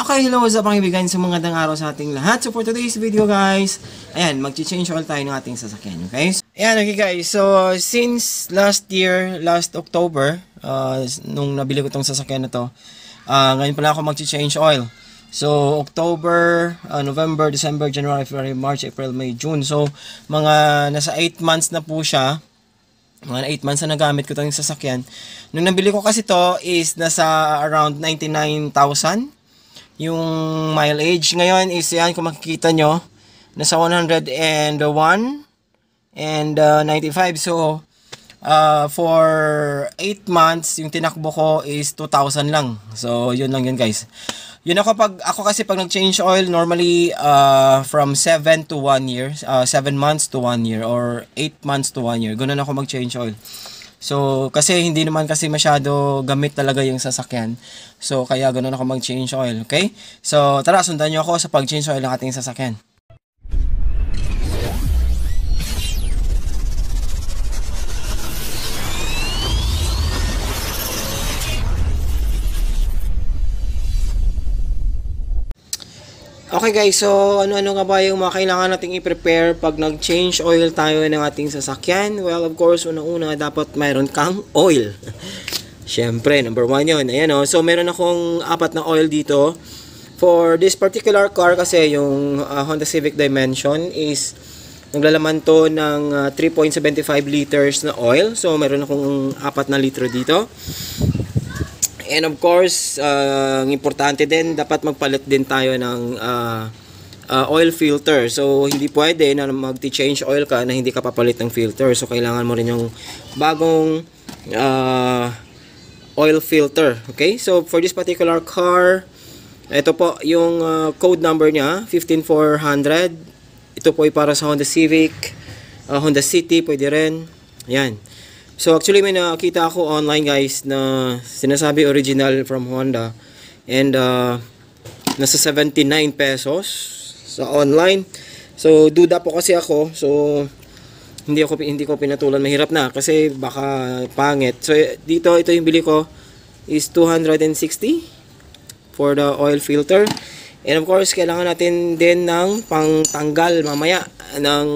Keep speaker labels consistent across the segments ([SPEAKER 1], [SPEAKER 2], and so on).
[SPEAKER 1] Okay, hello, what's up mga kaibigan? So, magandang araw sa ating lahat. So, for today's video guys, ayan, mag-change oil tayo ng ating sasakyan, okay? Ayan, okay guys, so, since last year, last October, nung nabili ko tong sasakyan na to, ngayon pala ako mag-change oil. So, October, November, December, January, February, March, April, May, June. So, mga nasa 8 months na po siya. Mga 8 months na nagamit ko itong sasakyan. Nung nabili ko kasi to is nasa around 99,000. Yung mileage ngayon is yan, kung makikita nyo, nasa 101 and 95. So, for 8 months, yung tinakbo ko is 2,000 lang. So, yun lang yun guys. Yun ako kasi pag nag-change oil, normally from 7 to 1 year, 7 months to 1 year, or 8 months to 1 year. Ganun ako mag-change oil. So, kasi hindi naman kasi masyado gamit talaga yung sasakyan. So, kaya ganun ako mag-change oil, okay? So, tara, sundan nyo ako sa pag-change oil ng ating sasakyan. Okay guys, so ano-ano nga ba yung mga kailangan nating i-prepare pag nag-change oil tayo ng ating sasakyan? Well, of course, unang-una dapat mayroon kang oil. Siyempre, number 1 yun. Ayan o. So, meron akong 4 na oil dito. For this particular car kasi, yung Honda Civic Dimension is naglalaman to ng 3.75 liters na oil. So, meron akong 4 na litro dito. And of course, ang importante din, dapat magpalit din tayo ng oil filter. So, hindi pwede na mag-change oil ka na hindi ka papalit ng filter. So, kailangan mo rin yung bagong oil filter. Okay? So, for this particular car, ito po yung code number niya, 15400. Ito po ay para sa Honda Civic, Honda City, pwede rin. Ayan. So actually may nakita ako online guys na sinasabi original from Honda and nasa 79 pesos sa online. So duda po kasi ako. So hindi ko pinatulan, mahirap na kasi baka pangit. So dito ito yung bili ko is 260 for the oil filter. And of course kailangan natin din ng pangtanggal mamaya ng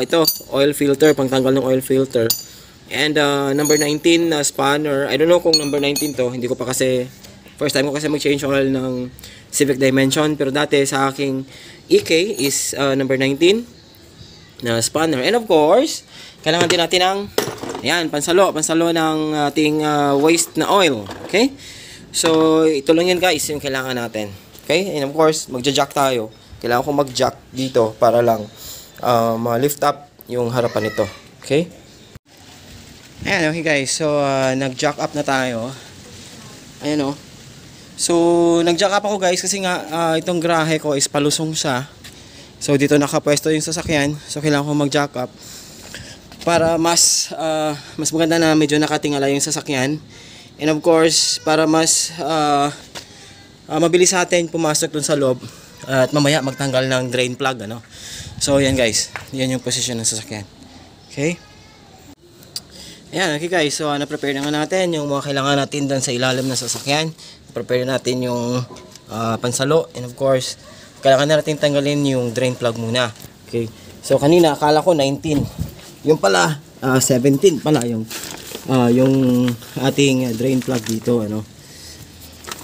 [SPEAKER 1] ito, oil filter, pangtanggal ng oil filter. And number 19 na spanner. I don't know kung number 19 to. Hindi ko pa kasi, first time ko kasi mag-change oil ng Civic Dimension. Pero dati sa aking EK is number 19 na spanner. And of course, kailangan din natin ng, ayan, pansalo ng ating waste na oil. Okay? So, ito lang yan guys, yung kailangan natin. Okay? And of course, magja-jack tayo. Kailangan ko mag-jack dito para lang ma-lift up yung harapan nito. Okay? Ayan, okay guys. So, nag-jack up na tayo. Ayan o. So, nag-jack up ako guys kasi nga itong garahe ko is palusong siya. So, dito nakapwesto yung sasakyan. So, kailangan ko mag-jack up para mas maganda na medyo nakatingala yung sasakyan. And of course, para mas mabilis natin pumasok dun sa loob. At mamaya magtanggal ng drain plug, ano. So, yan guys. Yan yung position ng sasakyan. Okay? Ayan, okay guys. So, na-prepare na nga natin yung mga kailangan natin dun sa ilalim ng sasakyan. Prepare natin yung pansalo. And of course, kailangan na natin tanggalin yung drain plug muna. Okay? So, kanina, akala ko 19. Yung pala, 17 pala yung ating drain plug dito, ano.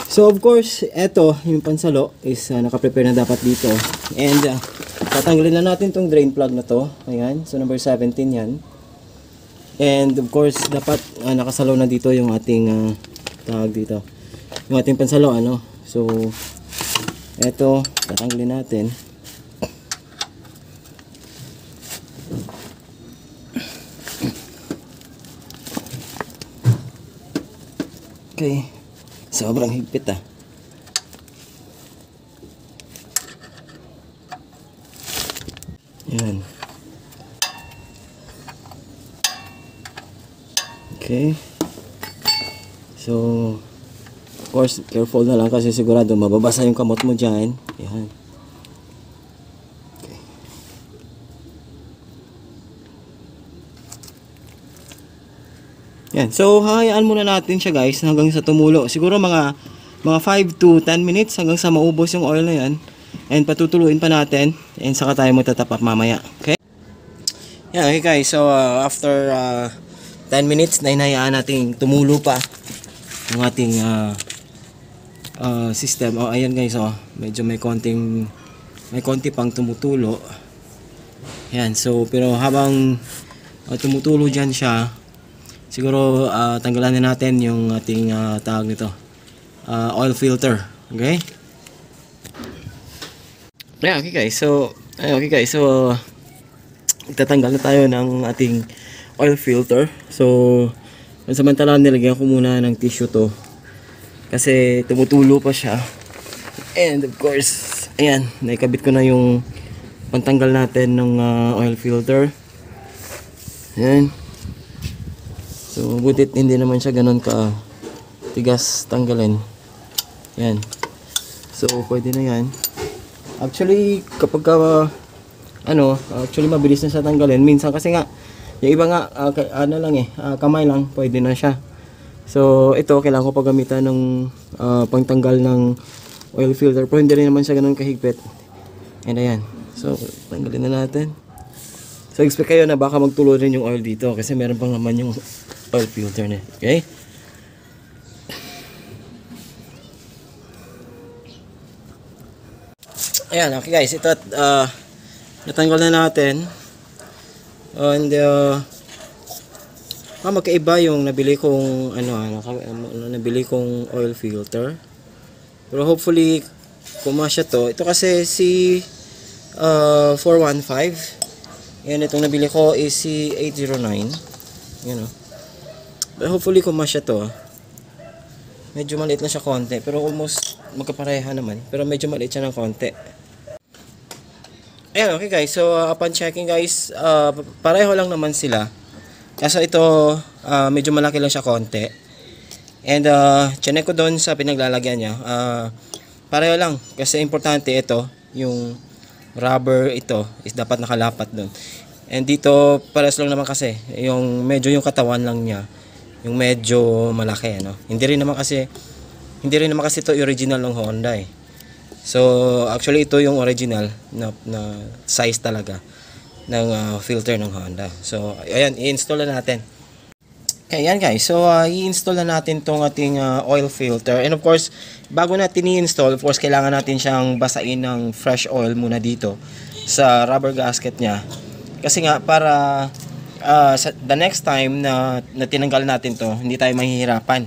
[SPEAKER 1] So, of course, eto, yung pansalo is naka-prepare na dapat dito. And, tatanggalin na natin tong drain plug na to. Ayan. So, number 17 yan. And, of course, dapat nakasalo na dito yung ating tawag dito. Yung ating pansalo, ano. So, eto, tatanggalin natin. Okay. Sobrang higpit ah. Yan. Okay. So, of course, careful na lang kasi sigurado mababasa yung kamot mo dyan. Yan. Okay. Yan. So, hayaan muna natin siya guys hanggang sa tumulo. Siguro mga mga 5 to 10 minutes hanggang sa maubos yung oil na yan. And patutuluin pa natin. And saka tayo magtatap up mamaya. Okay? Yan, okay guys. So, after 10 minutes na hinayaan natin tumulo pa yung ating system. Oh, ayan guys. Oh, medyo may konti pang tumutulo. Yan. So, pero habang tumutulo dyan siya, siguro tanggalan na natin yung ating tawag nito. Oil filter. Okay? Yeah, okay guys. So, tatanggal na tayo ng ating oil filter. So, pansamantala nilagyan ko muna ng tissue to kasi tumutulo pa siya. And of course, ayan, naikabit ko na yung pantanggal natin ng oil filter. Ayan. So, butit hindi naman siya ganun ka tigas tanggalin. Ayan. So, pwede na yan. Actually, kapag actually mabilis na siya tanggalin. Minsan kasi nga, yung iba nga, kamay lang, pwede na siya. So, ito, kailangan ko paggamitan ng pangtanggal ng oil filter. Pero hindi rin naman siya ganun kahigpit. And ayan. So, tanggalin na natin. So, expect kayo na baka magtulo rin yung oil dito. Kasi meron pang naman yung oil filter na. Okay? Ayan, okay guys, ito natanggal na natin. And magkaiba yung nabili kong nabili kong oil filter. Pero hopefully kumasya to. Ito kasi si 415. Yan, itong nabili ko is si 809. You know. But hopefully kumasya to. Medyo maliit na siya konti, pero almost magkapareha naman. Pero medyo maliit siya ng konti. Ayan, okay guys. So, upon checking guys, pareho lang naman sila. Kaso ito, medyo malaki lang siya konti. And, chinek ko doon sa pinaglalagyan niya. Pareho lang. Kasi importante ito, yung rubber ito, is dapat nakalapat doon. And dito, pares lang naman kasi. Medyo yung katawan lang niya. Yung medyo malaki, ano. Hindi rin naman kasi ito original ng Honda eh. So, actually ito yung original na size talaga ng filter ng Honda. So, ayan, i-install na natin. Okay, ayan guys. So, i-install na natin tong ating oil filter. And of course, bago natin i-install, of course, kailangan natin siyang basain ng fresh oil muna dito sa rubber gasket niya. Kasi nga, para the next time na tinanggal natin to, hindi tayo mahihirapan.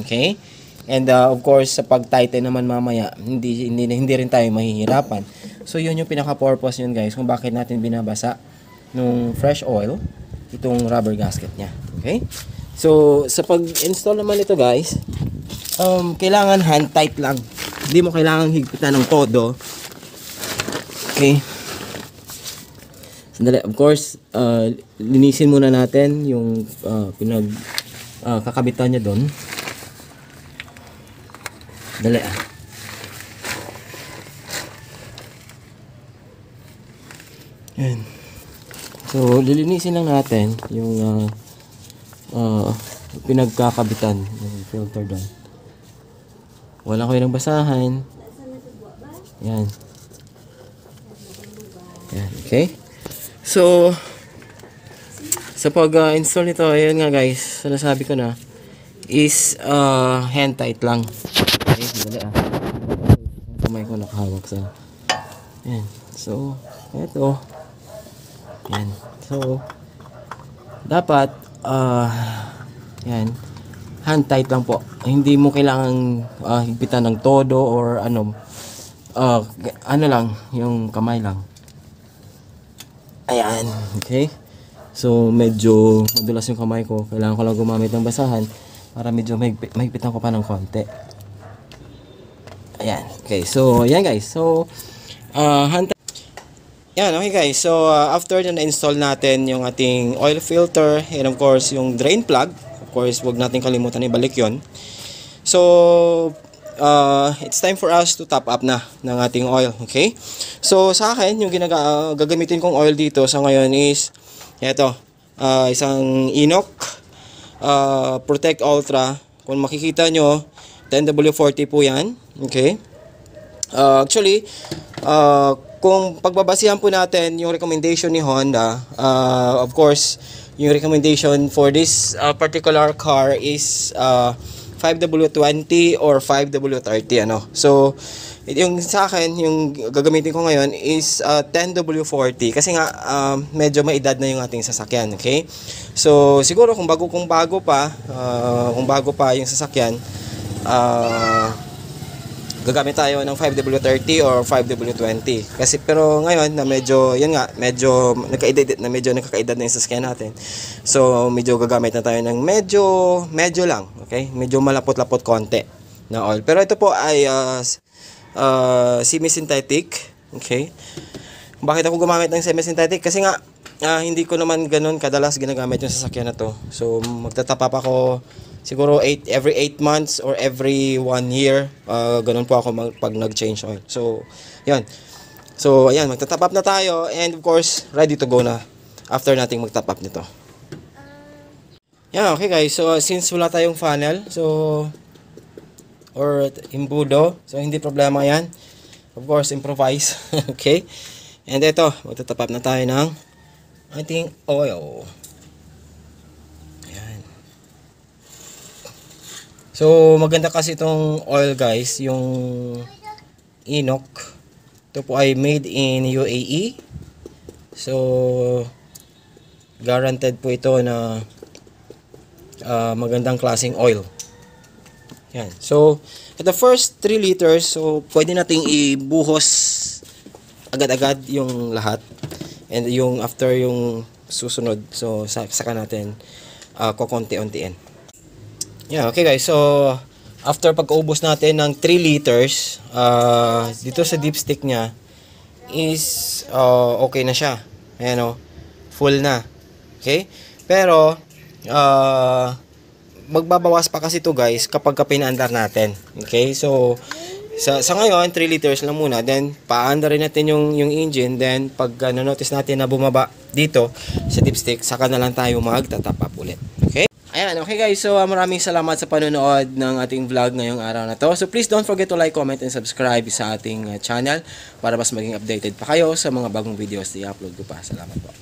[SPEAKER 1] Okay? And of course, sa pag-tighten naman mamaya, hindi rin tayo mahihirapan. So, yun yung pinaka-purpose yun guys, kung bakit natin binabasa nung fresh oil itong rubber gasket niya. Okay? So, sa pag-install naman ito guys, kailangan hand tight lang. Hindi mo kailangan higpitan ng todo. Okay? Sandali, of course, linisin muna natin yung kakabitan niya doon. Dali Yan. So, lilinisin lang natin yung pinagkakabitan ng filter doon. Wala ko yung basahan. Yan. Yan, okay? So, sa pag-install nito, ayun nga guys, nasabi ko na, is hand tight lang. Okay, dali kamay ko nakahawak sa yan. So, eto yan. So, dapat yan, hand tight lang po. Hindi mo kailangan higpitan ng todo or ano lang, yung kamay lang. Ayan, okay. So, medyo madulas yung kamay ko. Kailangan ko lang gumamit ng basahan para medyo mahigpitan ko pa ng konti. Ayan. Okay. So, ayan guys. So, yan. Okay guys. So, after na install natin yung ating oil filter and of course, yung drain plug. Of course, wag natin kalimutan ibalik yon. So, it's time for us to top up na ng ating oil. Okay? So, sa akin, yung gagamitin kong oil dito sa ngayon is ito. Isang Inox Protect Ultra. Kung makikita nyo, 10W40 po yan. Okay. Actually, kung pagbabasihan po natin yung recommendation ni Honda, of course, yung recommendation for this particular car is 5W20 or 5W30 ano. So yung sa akin, yung gagamitin ko ngayon is 10W40 kasi nga medyo may edad na yung ating sasakyan, okay? So siguro kung bago pa yung sasakyan, gagamit tayo ng 5W30 or 5W20. Kasi pero ngayon na medyo nakakaedad na yung sasakyan natin. So medyo gagamit na tayo ng medyo lang, okay? Medyo malapot-lapot konti na oil. Pero ito po ay semi-synthetic, okay? Bakit ako gumamit ng semi-synthetic? Kasi nga hindi ko naman ganun kadalas ginagamit yung sasakyan na to. So magtatapap ako siguro every 8 months or every 1 year. Ganun po ako pag nag-change oil. So, yan. So, ayan, magta-top up na tayo and of course, ready to go na after nating mag-top up nito. Yeah, okay guys. So, since wala tayong funnel, or imbudo, so hindi problema yan. Of course, improvise. Okay? And ito, magta-top up na tayo ng ating oil. So, maganda kasi itong oil guys, yung Enoch. Ito po ay made in UAE. So, guaranteed po ito na magandang klaseng oil. Yan. So, at the first 3 liters, so pwede nating ibuhos agad-agad yung lahat. And yung after yung susunod, so saka natin kukonti-untiin. Yeah, okay guys. So, after pagkaubos natin ng 3 liters, dito sa dipstick niya is okay na siya. Ayan o, full na. Okay? Pero, magbabawas pa kasi to guys kapag pinaandar natin. Okay? So, sa ngayon, 3 liters lang muna. Then, paandarin natin yung engine. Then, pag notice natin na bumaba dito sa dipstick, saka na lang tayo magtatap up ulit. Okay? Ayan, okay guys, so maraming salamat sa panonood ng ating vlog ngayong araw na to. So please don't forget to like, comment, and subscribe sa ating channel para mas maging updated pa kayo sa mga bagong videos na i-upload ko pa. Salamat po.